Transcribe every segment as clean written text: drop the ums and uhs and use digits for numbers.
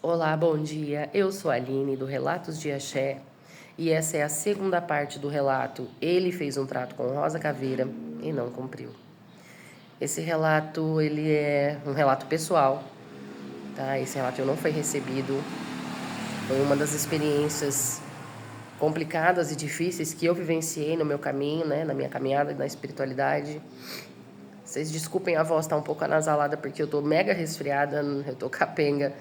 Olá, bom dia. Eu sou a Aline do Relatos de Axé e essa é a segunda parte do relato. Ele fez um trato com Rosa Caveira e não cumpriu. Esse relato, ele é um relato pessoal, tá? Esse relato não foi recebido. Foi uma das experiências complicadas e difíceis que eu vivenciei no meu caminho, né? Na minha caminhada na espiritualidade. Vocês desculpem a voz tá um pouco anasalada porque eu tô mega resfriada, eu tô capenga.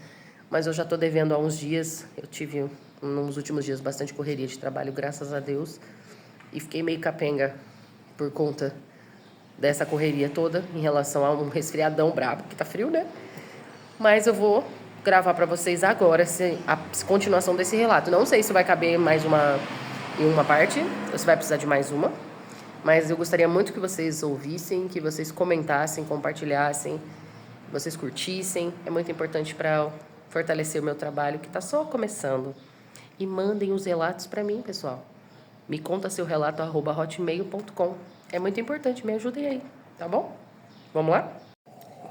Mas eu já estou devendo há uns dias. Eu tive, nos últimos dias, bastante correria de trabalho, graças a Deus. E fiquei meio capenga por conta dessa correria toda em relação a um resfriadão brabo, que tá frio, né? Mas eu vou gravar para vocês agora a continuação desse relato. Não sei se vai caber mais em uma parte, ou se vai precisar de mais uma. Mas eu gostaria muito que vocês ouvissem, que vocês comentassem, compartilhassem, que vocês curtissem. É muito importante para fortalecer o meu trabalho, que está só começando. E mandem os relatos para mim, pessoal. Me conta seu relato, @hotmail.com. É muito importante, me ajudem aí, tá bom? Vamos lá?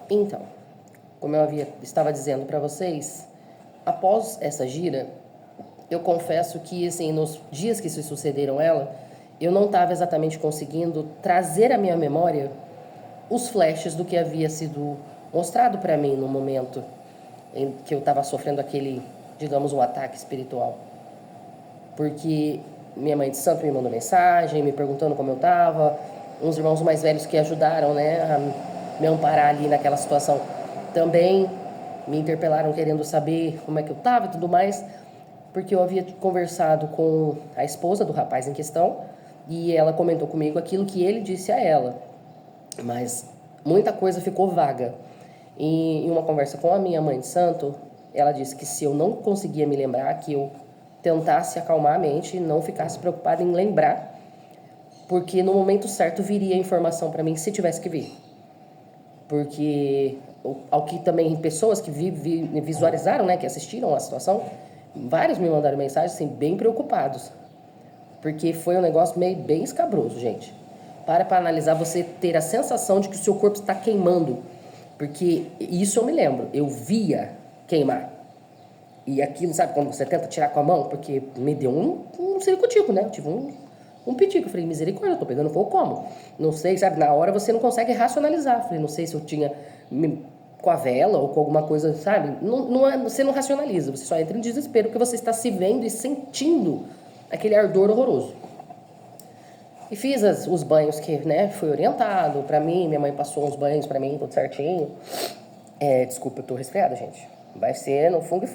Então, como eu estava dizendo para vocês, após essa gira, eu confesso que, assim, nos dias que se sucederam ela, eu não estava exatamente conseguindo trazer à minha memória os flashes do que havia sido mostrado para mim no momento em que eu estava sofrendo aquele, digamos, um ataque espiritual. Porque minha mãe de santo me mandou mensagem, me perguntando como eu estava, uns irmãos mais velhos que ajudaram, né, a me amparar ali naquela situação também me interpelaram querendo saber como é que eu estava e tudo mais, porque eu havia conversado com a esposa do rapaz em questão e ela comentou comigo aquilo que ele disse a ela, mas muita coisa ficou vaga. E em uma conversa com a minha mãe de santo, ela disse que se eu não conseguia me lembrar, que eu tentasse acalmar a mente e não ficasse preocupada em lembrar, porque no momento certo viria a informação para mim se tivesse que vir. Porque ao que também pessoas que visualizaram, né, que assistiram a situação, vários me mandaram mensagens assim, bem preocupados. Porque foi um negócio meio bem escabroso, gente. Para analisar, você ter a sensação de que o seu corpo está queimando. Porque isso eu me lembro, eu via queimar. E aquilo, sabe, quando você tenta tirar com a mão, porque me deu um ciricutico, né? Eu tive um pitico. Eu falei, misericórdia, eu tô pegando fogo como? Não sei, sabe, na hora você não consegue racionalizar. Eu falei, não sei se eu tinha com a vela ou com alguma coisa, sabe? Você não racionaliza, você só entra em desespero porque você está se vendo e sentindo aquele ardor horroroso. E fiz os banhos que, né, fui orientado pra mim, minha mãe passou uns banhos pra mim, tudo certinho. Desculpa, eu tô resfriada, gente. Vai ser no fungo.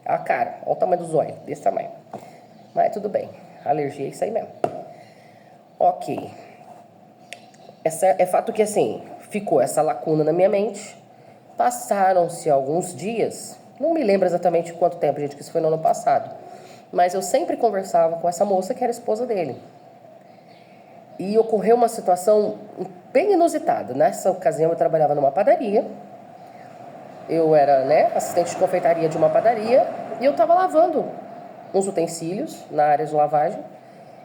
É a cara, olha o tamanho do zóio, desse tamanho. Mas tudo bem, alergia é isso aí mesmo. Ok. É fato que, assim, ficou essa lacuna na minha mente. Passaram-se alguns dias, não me lembro exatamente quanto tempo, gente, que isso foi no ano passado. Mas eu sempre conversava com essa moça que era esposa dele. E ocorreu uma situação bem inusitada. Nessa ocasião eu trabalhava numa padaria. Eu era, né, assistente de confeitaria de uma padaria. E eu estava lavando uns utensílios na área de lavagem.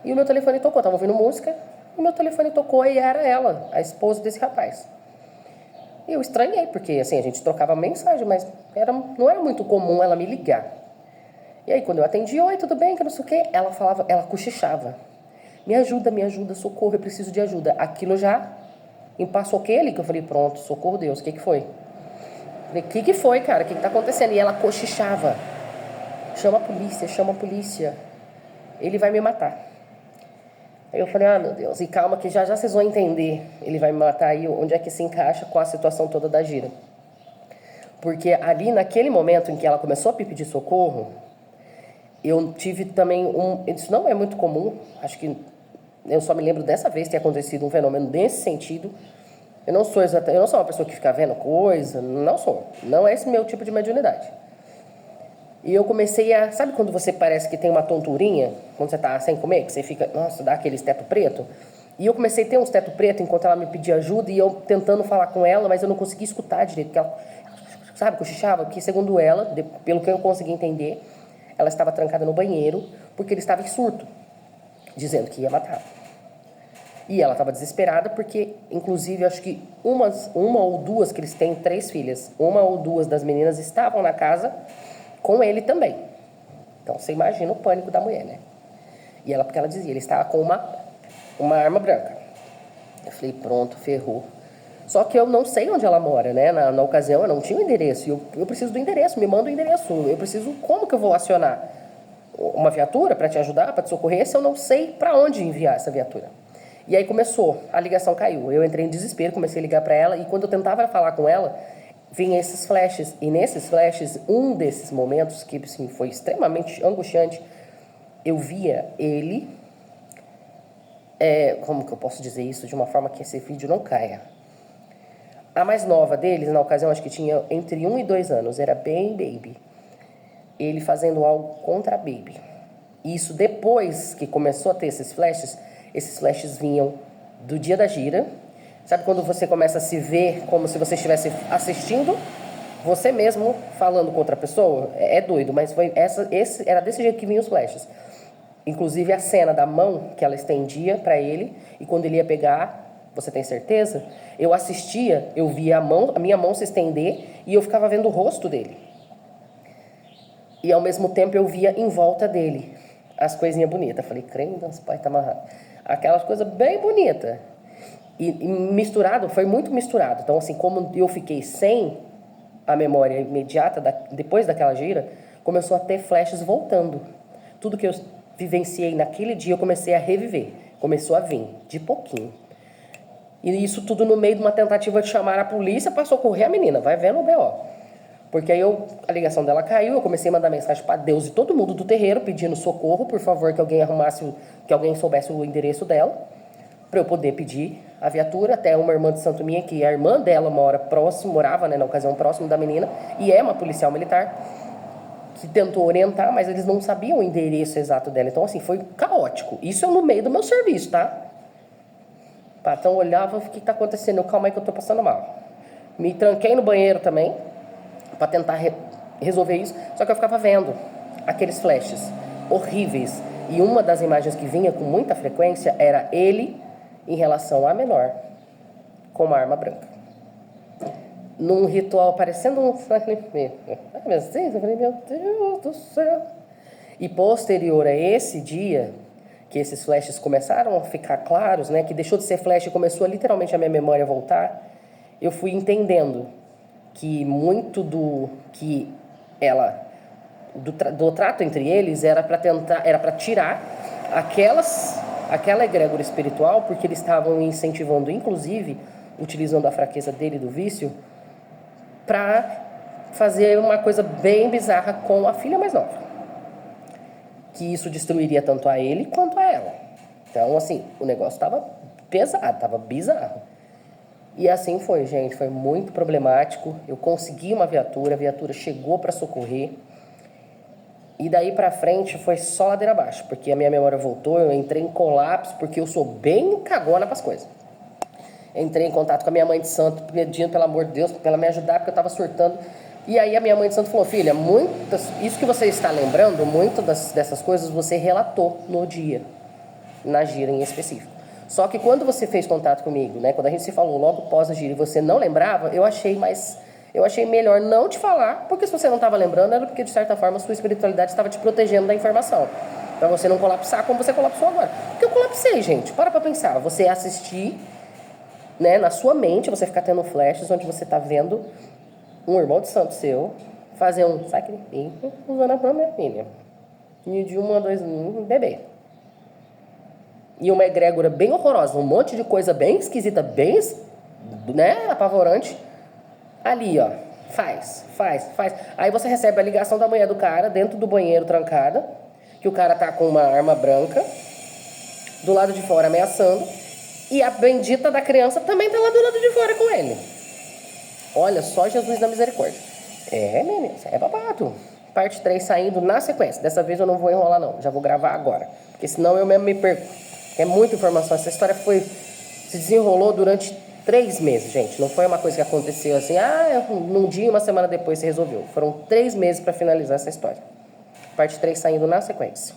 E o meu telefone tocou. Eu estava ouvindo música. E o meu telefone tocou e era ela, a esposa desse rapaz. E eu estranhei, porque assim, a gente trocava mensagem, mas não era muito comum ela me ligar. E aí quando eu atendi, oi, tudo bem, que não sei o quê, ela falava, ela cochichava. Me ajuda, socorro, eu preciso de ajuda. Aquilo já empaçoquei ali, que eu falei, pronto, socorro Deus, o que foi? Falei, o que foi, cara, o que tá acontecendo? E ela cochichava, chama a polícia, ele vai me matar. Aí eu falei, meu Deus, e calma que já vocês vão entender, ele vai me matar aí, onde é que se encaixa com a situação toda da gira. Porque ali, naquele momento em que ela começou a pedir socorro, eu tive também isso não é muito comum, acho que eu só me lembro dessa vez ter acontecido um fenômeno desse sentido. Eu não sou uma pessoa que fica vendo coisa, não é esse meu tipo de mediunidade. E eu comecei sabe quando você parece que tem uma tonturinha, quando você tá sem comer, que você fica, nossa, dá aqueles teto preto? E eu comecei a ter uns teto preto enquanto ela me pedia ajuda e eu tentando falar com ela, mas eu não conseguia escutar direito, porque ela, sabe, cochichava, porque segundo ela, pelo que eu consegui entender, ela estava trancada no banheiro porque ele estava em surto, dizendo que ia matar. E ela estava desesperada porque, inclusive, acho que uma ou duas, que eles têm 3 filhas, uma ou duas das meninas estavam na casa com ele também. Então, você imagina o pânico da mulher, né? E ela, porque ela dizia, ele estava com uma arma branca. Eu falei, pronto, ferrou. Só que eu não sei onde ela mora, né? Na ocasião, eu não tinha o endereço. Eu preciso do endereço, me manda o endereço. Eu preciso, como que eu vou acionar uma viatura para te ajudar, para te socorrer, se eu não sei para onde enviar essa viatura? E aí começou, a ligação caiu. Eu entrei em desespero, comecei a ligar para ela. E quando eu tentava falar com ela, vinha esses flashes. E nesses flashes, um desses momentos que assim, foi extremamente angustiante, eu via ele... como que eu posso dizer isso de uma forma que esse vídeo não caia? A mais nova deles, na ocasião, acho que tinha entre 1 e 2 anos, era bem baby. Ele fazendo algo contra a baby. Isso depois que começou a ter esses flashes vinham do dia da gira. Sabe quando você começa a se ver como se você estivesse assistindo você mesmo falando com outra pessoa? É doido, mas era desse jeito que vinham os flashes. Inclusive a cena da mão que ela estendia para ele, e quando ele ia pegar, você tem certeza? Eu assistia, eu via a minha mão se estender e eu ficava vendo o rosto dele. E ao mesmo tempo eu via em volta dele as coisinhas bonitas. Falei, crendo, os pais tá amarrado. Aquelas coisas bem bonitas. E misturado, foi muito misturado. Então, assim, como eu fiquei sem a memória imediata, depois daquela gira, começou a ter flashes voltando. Tudo que eu vivenciei naquele dia, eu comecei a reviver. Começou a vir, de pouquinho. E isso tudo no meio de uma tentativa de chamar a polícia para socorrer a menina. Vai vendo o B.O. Porque aí a ligação dela caiu, eu comecei a mandar mensagem para Deus e todo mundo do terreiro pedindo socorro, por favor, que alguém soubesse o endereço dela, para eu poder pedir a viatura. Até uma irmã de santo minha, que a irmã dela morava, né, na ocasião, próximo da menina, e é uma policial militar, que tentou orientar, mas eles não sabiam o endereço exato dela. Então, assim, foi caótico. Isso é no meio do meu serviço, tá? O patrão olhava, o que está acontecendo? Calma aí que eu estou passando mal. Me tranquei no banheiro também, para tentar resolver isso, só que eu ficava vendo aqueles flashes horríveis. E uma das imagens que vinha com muita frequência era ele em relação à menor, com uma arma branca. Num ritual parecendo um sacrifício. Eu falei, meu Deus do céu. E posterior a esse dia, que esses flashes começaram a ficar claros, né, que deixou de ser flash e começou literalmente a minha memória a voltar, eu fui entendendo que muito do trato entre eles era para tirar aquela egrégora espiritual, porque eles estavam incentivando, inclusive, utilizando a fraqueza dele do vício, para fazer uma coisa bem bizarra com a filha mais nova. Que isso destruiria tanto a ele quanto a ela. Então, assim, o negócio estava pesado, estava bizarro. E assim foi, gente, foi muito problemático. Eu consegui uma viatura, a viatura chegou para socorrer. E daí pra frente foi só ladeira abaixo, porque a minha memória voltou, eu entrei em colapso, porque eu sou bem cagona pras coisas. Entrei em contato com a minha mãe de santo, pedindo, pelo amor de Deus, pra ela me ajudar, porque eu tava surtando. E aí a minha mãe de santo falou, filha, isso que você está lembrando, dessas coisas você relatou no dia, na gira em específico. Só que quando você fez contato comigo, né, quando a gente se falou logo pós a gira e você não lembrava, eu achei melhor não te falar, porque se você não estava lembrando, era porque, de certa forma, a sua espiritualidade estava te protegendo da informação. Pra você não colapsar como você colapsou agora. Porque eu colapsei, gente. Para pra pensar. Você assistir, né, na sua mente, você ficar tendo flashes onde você tá vendo um irmão de santo seu fazer um sacrifício usando a própria filha. E de 1 a 2 um bebê. E uma egrégora bem horrorosa, um monte de coisa bem esquisita, bem, né, apavorante. Ali, ó, faz. Aí você recebe a ligação da mulher do cara dentro do banheiro trancada, que o cara tá com uma arma branca, do lado de fora ameaçando, e a bendita da criança também tá lá do lado de fora com ele. Olha, só Jesus da misericórdia. Menina, é babado. Parte 3 saindo na sequência. Dessa vez eu não vou enrolar, não. Já vou gravar agora. Porque senão eu mesmo me perco. É muita informação. Essa história se desenrolou durante 3 meses, gente. Não foi uma coisa que aconteceu assim, num dia e uma semana depois se resolveu. Foram 3 meses para finalizar essa história. Parte 3 saindo na sequência.